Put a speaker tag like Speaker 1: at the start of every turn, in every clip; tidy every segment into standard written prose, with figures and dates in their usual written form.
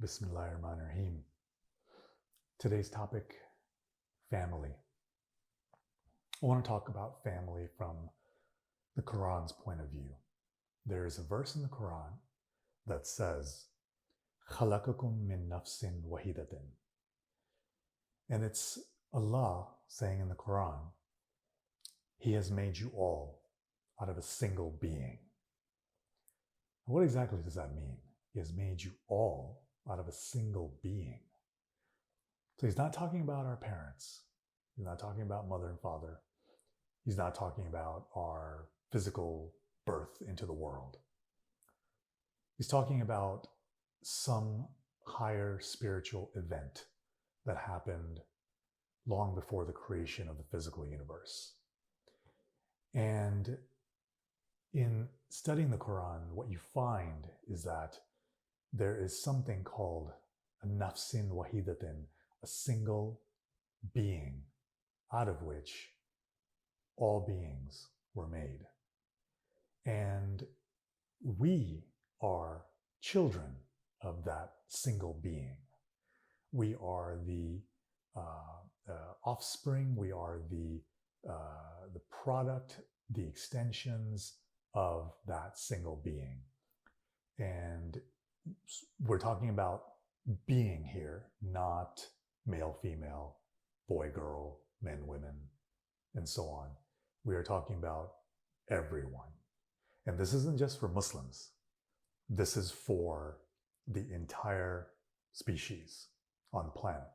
Speaker 1: Bismillahirrahmanirrahim. Today's topic, family. I want to talk about family from the Quran's point of view. There is a verse in the Quran that says, خَلَقَكُم مِّن نَفْسٍ وَحِيدَةٍ. And it's Allah saying in the Quran, He has made you all out of a single being. What exactly does that mean? He has made you all out of a single being. So he's not talking about our parents. He's not talking about mother and father. He's not talking about our physical birth into the world. He's talking about some higher spiritual event that happened long before the creation of the physical universe. And in studying the Quran, what you find is that there is something called a nafsin wahidatin, a single being out of which all beings were made. And we are children of that single being. We are the offspring, we are the product, the extensions of that single being. And we're talking about being here, not male, female, boy, girl, men, women, and so on. We are talking about everyone. And this isn't just for Muslims. This is for the entire species on the planet,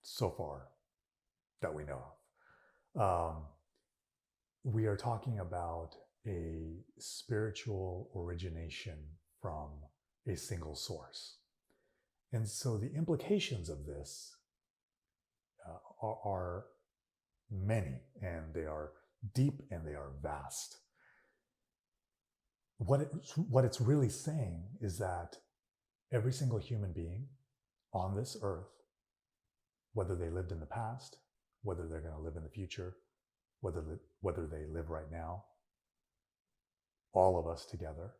Speaker 1: so far that we know of. We are talking about a spiritual origination from a single source. And so the implications of this are many, and they are deep, and they are vast. What it's really saying is that every single human being on this earth, whether they lived in the past, whether they're going to live in the future, whether they live right now, all of us together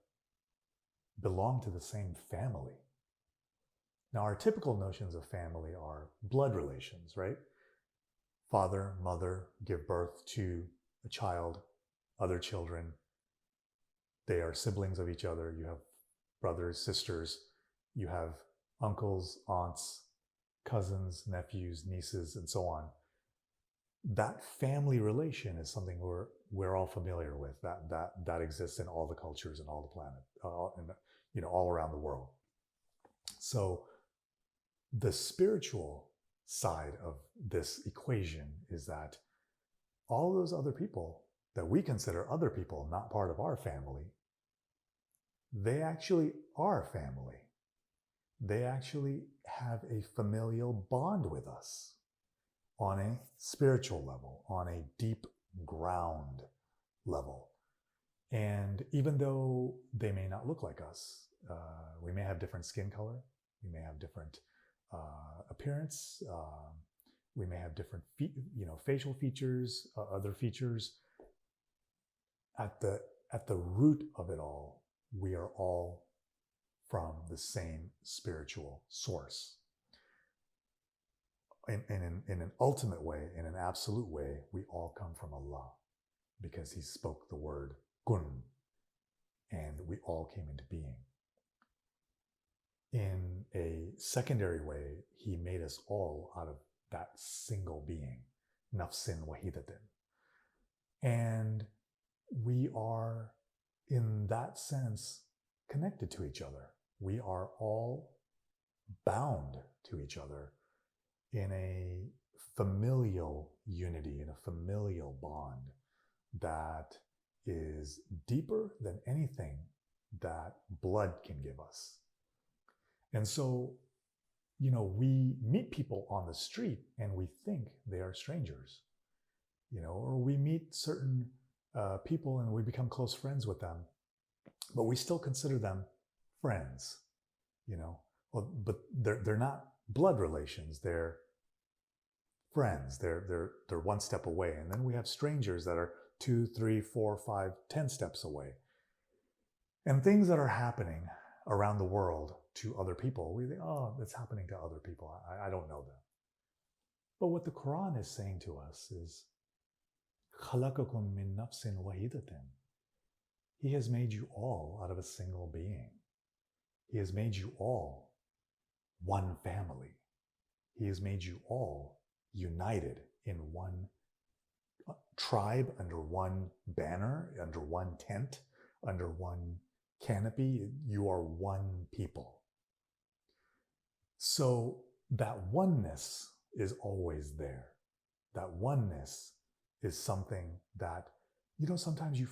Speaker 1: belong to the same family. Now, our typical notions of family are blood relations, right? Father, mother give birth to a child, other children. They are siblings of each other. You have brothers, sisters. You have uncles, aunts, cousins, nephews, nieces, and so on. That family relation is something we're all familiar with. That exists in all the cultures and all the planet, all around the world. So the spiritual side of this equation is that all those other people that we consider other people, not part of our family, they actually are family. They actually have a familial bond with us on a spiritual level, on a deep ground level. And even though they may not look like us, we may have different skin color, we may have different appearance, we may have different facial features, other features. At the root of it all, we are all from the same spiritual source. In an ultimate way, in an absolute way, we all come from Allah, because He spoke the word kun, and we all came into being. In a secondary way, He made us all out of that single being, nafsin wahidatin. And we are, in that sense, connected to each other. We are all bound to each other in a familial unity, in a familial bond that is deeper than anything that blood can give us. And so, we meet people on the street and we think they are strangers, or we meet certain people and we become close friends with them, but we still consider them friends, but they're not blood relations. They're friends. They're one step away. And then we have strangers that are 2, 3, 4, 5, 10 steps away. And things that are happening around the world to other people, we think, oh, it's happening to other people. I don't know them. But what the Quran is saying to us is, خَلَقَكُم مِّن نَفْسٍ وَاحِدَةٍ. He has made you all out of a single being. He has made you all one family. He has made you all united in one tribe, under one banner, under one tent, under one canopy. You are one people. So that oneness is always there. That oneness is something that, sometimes you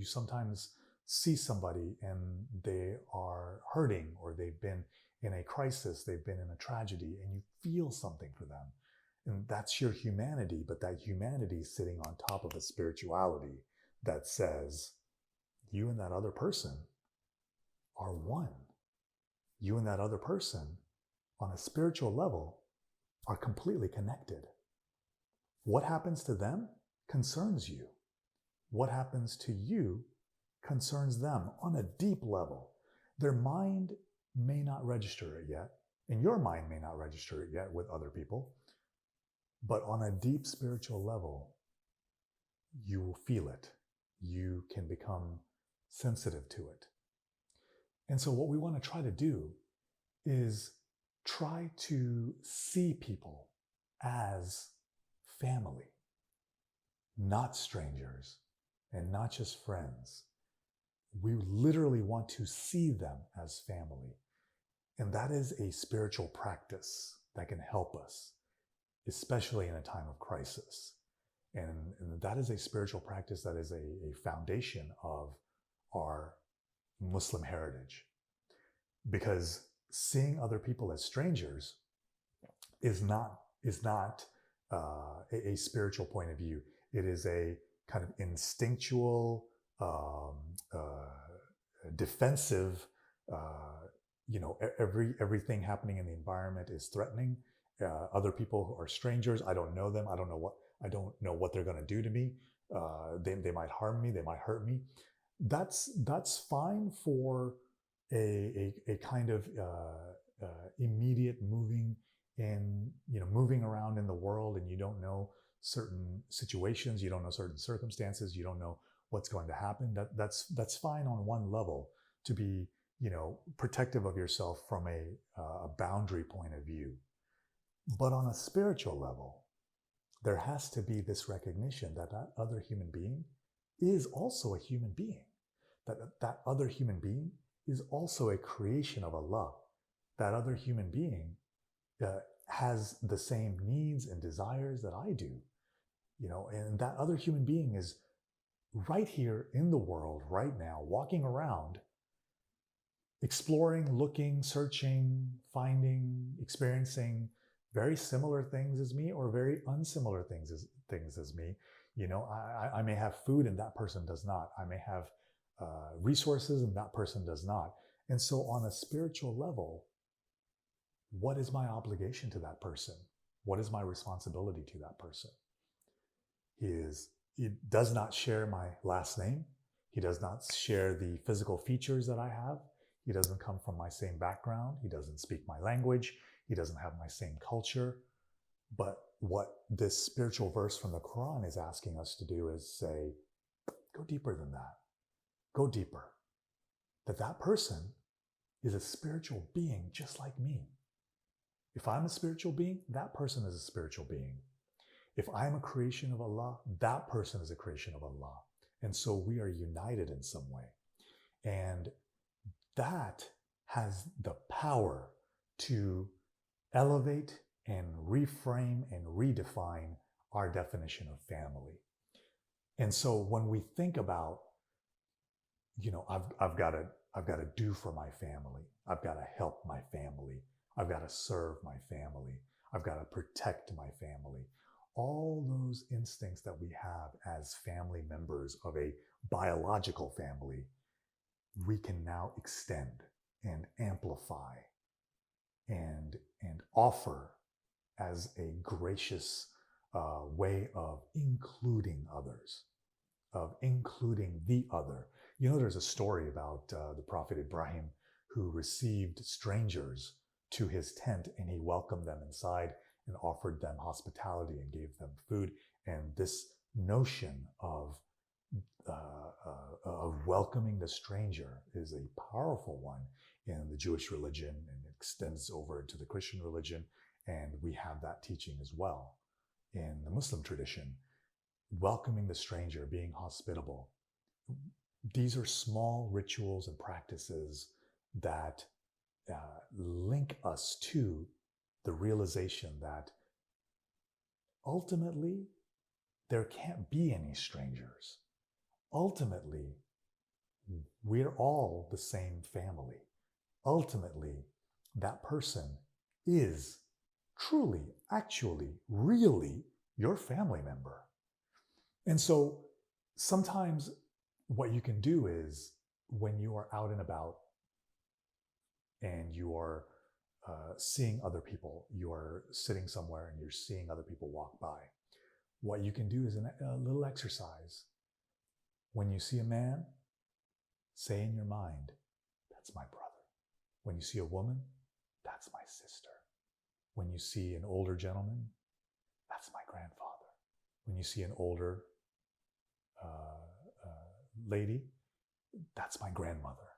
Speaker 1: sometimes see somebody and they are hurting, or they've been in a crisis, they've been in a tragedy, and you feel something for them. And that's your humanity, but that humanity is sitting on top of a spirituality that says, you and that other person are one. You and that other person, on a spiritual level, are completely connected. What happens to them concerns you. What happens to you concerns them on a deep level. Their mind may not register it yet, and your mind may not register it yet with other people, but on a deep spiritual level, you will feel it. You can become sensitive to it. And so what we want to try to do is try to see people as family, not strangers, and not just friends. We literally want to see them as family. And that is a spiritual practice that can help us, especially in a time of crisis. And that is a spiritual practice that is a foundation of our Muslim heritage. Because seeing other people as strangers is not a spiritual point of view. It is a kind of instinctual, defensive, everything happening in the environment is threatening. Other people are strangers. I don't know them. I don't know what they're going to do to me. They might harm me. They might hurt me. That's fine for a kind of immediate moving around in the world, and you don't know certain situations, you don't know certain circumstances, you don't know what's going to happen. That's fine on one level, to be protective of yourself from a boundary point of view. But on a spiritual level, there has to be this recognition that other human being is also a human being. That other human being is also a creation of Allah. That other human being has the same needs and desires that I do. And that other human being is right here in the world right now, walking around, exploring, looking, searching, finding, experiencing very similar things as me, or very unsimilar things as me. I may have food and that person does not. I may have resources and that person does not. And so on a spiritual level, what is my obligation to that person? What is my responsibility to that person? He does not share my last name. He does not share the physical features that I have. He doesn't come from my same background. He doesn't speak my language. He doesn't have my same culture. But what this spiritual verse from the Quran is asking us to do is say, go deeper than that. Go deeper. That person is a spiritual being just like me. If I'm a spiritual being, that person is a spiritual being. If I'm a creation of Allah, that person is a creation of Allah. And so we are united in some way. And that has the power to elevate and reframe and redefine our definition of family. And so when we think about, I've got to do for my family. I've got to help my family. I've got to serve my family. I've got to protect my family. All those instincts that we have as family members of a biological family, we can now extend and amplify and offer as a gracious way of including others, of including the other. You know, there's a story about the Prophet Ibrahim who received strangers to his tent, and he welcomed them inside and offered them hospitality and gave them food. And this notion of welcoming the stranger is a powerful one in the Jewish religion, and it extends over into the Christian religion. And we have that teaching as well in the Muslim tradition. Welcoming the stranger, being hospitable. These are small rituals and practices that link us to the realization that ultimately there can't be any strangers. Ultimately, we're all the same family. Ultimately, that person is truly, actually, really your family member. And so sometimes what you can do is when you are out and about and you are seeing other people, you are sitting somewhere and you're seeing other people walk by, what you can do is a little exercise. When you see a man, say in your mind, that's my brother. When you see a woman, that's my sister. When you see an older gentleman, that's my grandfather. When you see an older lady, that's my grandmother.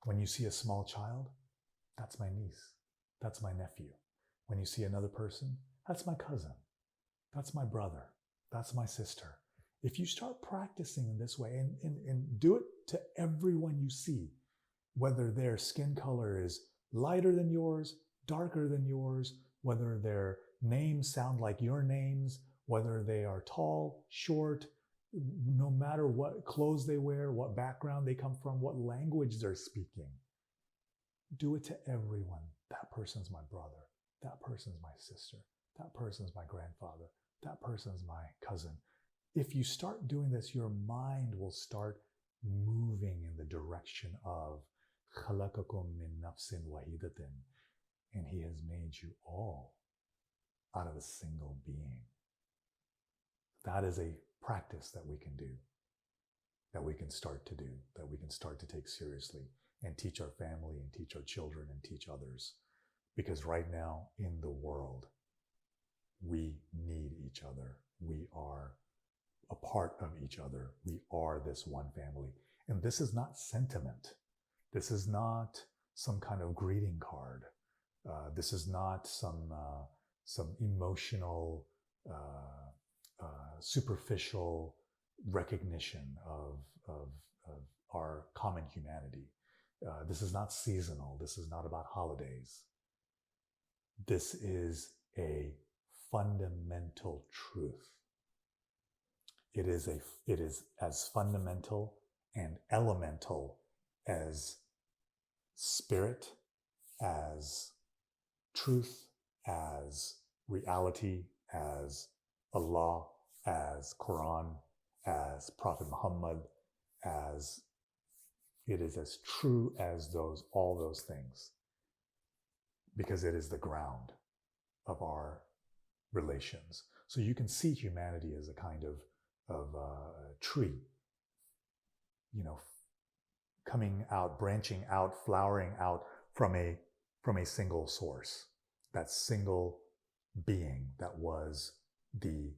Speaker 1: When you see a small child, that's my niece. That's my nephew. When you see another person, that's my cousin. That's my brother. That's my sister. If you start practicing in this way and do it to everyone you see, whether their skin color is lighter than yours, darker than yours, whether their names sound like your names, whether they are tall, short, no matter what clothes they wear, what background they come from, what language they're speaking. Do it to everyone. That person's my brother. That person's my sister. That person's my grandfather. That person's my cousin. If you start doing this, your mind will start moving in the direction of خَلَقَكُم مِّن نَفْسٍ وَاحِدَةٍ, and He has made you all out of a single being. That is a practice that we can do, that we can start to do, that we can start to take seriously and teach our family and teach our children and teach others. Because right now in the world, we need each other. We are a part of each other. We are this one family. And this is not sentiment. This is not some kind of greeting card. This is not some emotional, superficial recognition of our common humanity. This is not seasonal. This is not about holidays. This is a fundamental truth. It is as fundamental and elemental as spirit, as truth, as reality, as Allah, as Quran, as Prophet Muhammad, as it is as true as all those things, because it is the ground of our relations. So you can see humanity as a kind of tree, coming out, branching out, flowering out from a single source, that single being that was the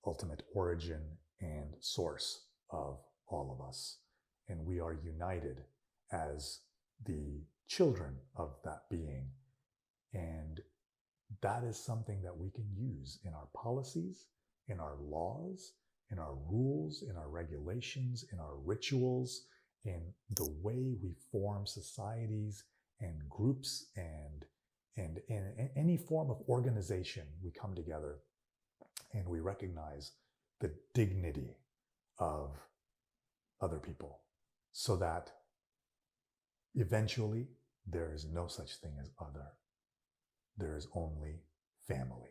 Speaker 1: ultimate origin and source of all of us. And we are united as the children of that being. And that is something that we can use in our policies, in our laws, in our rules, in our regulations, in our rituals, in the way we form societies and groups and in any form of organization. We come together and we recognize the dignity of other people, so that eventually there is no such thing as other. There is only family.